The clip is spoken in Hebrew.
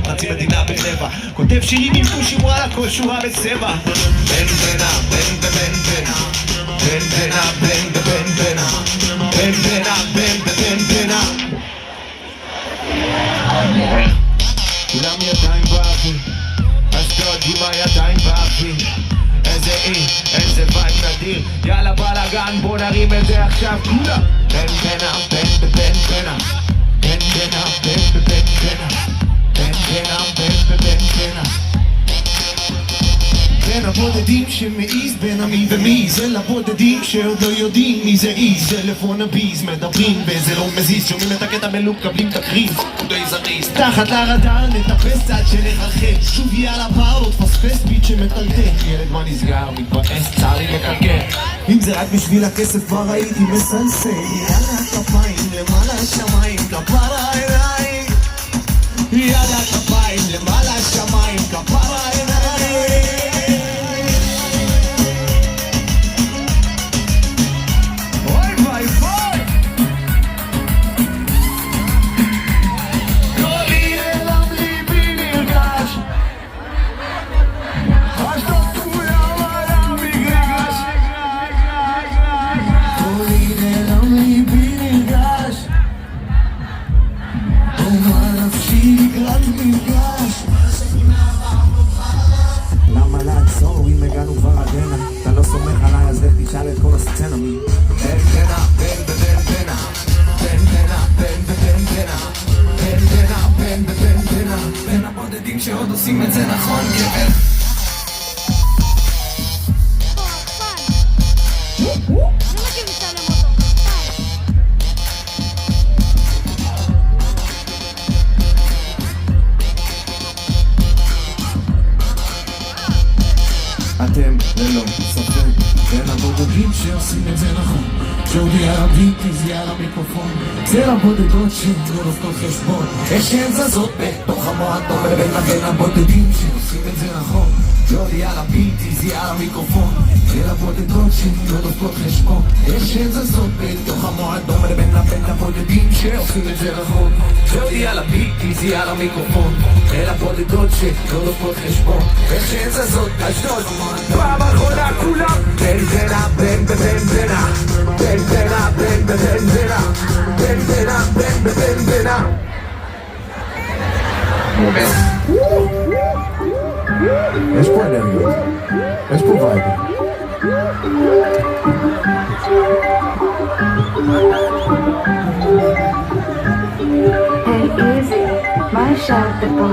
חצי מדינה ברבע, כותב שירים עם פושים וואלה כל שורה בצבע. בן בנה, בן בן בנה, בן בנה, בן בן בנה, בן בנה, בן בן בנה. כולם ידיים באוויר, אשדוד עם הידיים באוויר. איזה אי, איזה וייב נדיר, יאללה בלאגן בוא נרים את זה עכשיו כולם. בן בנה, בן בן בנה, בן בנה, בן בן בנה, בן בנה, בן בן בנה. בין הבודדים שמעיז בין המי ומי, זה לבודדים שעוד לא יודעים מי זה איז. זה לפונאביז מדברים וזה לא מזיז, שומעים את הקטע מלוק קבלים תקריז די זריז. תחת לרדאר נטפס צד שנחרחל, שוב יאללה פאוט פספס ביט שמטלטל. ילד מה נסגר מתבאס צערי מקלקל, אם זה רק בשביל הכסף כבר הייתי מסלסל. יאללה כפיים למעלה שמיים כפרה עיניים, יאללה כפיים למעלה שמיים כפרה עיניים. למה לעצור אם הגענו כבר עדנה? אתה לא סומך עליי אז לך תשאל את כל הסצנה. בן בנה, בן בן בנה, בן בנה, בן בן בנה, בן בנה, בן בן בנה. בין הבודדים שעוד עושים את זה נכון גבר. אתם ללא ספק בין הבודדים שעושים את זה נכון. ג'ודי על הביטיז על המיקרופון, זה הבודדות שלא דופקות חשבון. יש שהן זזות בתוך המועדון בין הבודדים שעושים את זה נכון. ג'ודי על הביטיז על המיקרופון, זה הבודדות שלא דופקות חשבון. יש שהן זזות בתוך המועדון בין הבודדים שעושים את זה נכון. ג'ודי על הביטיז על המיקרופון, זה הבודדות שלא דופקות חשבון. יש שהן זזות אשדוד פעם אחרונה כולם. בן בנה, בן בן בנה, בן בנה, בן בן בנה, בן בנה, בן בן בנה. יש פה אנרגיות, יש פה וייב. Hey, easy, מה השארת פה?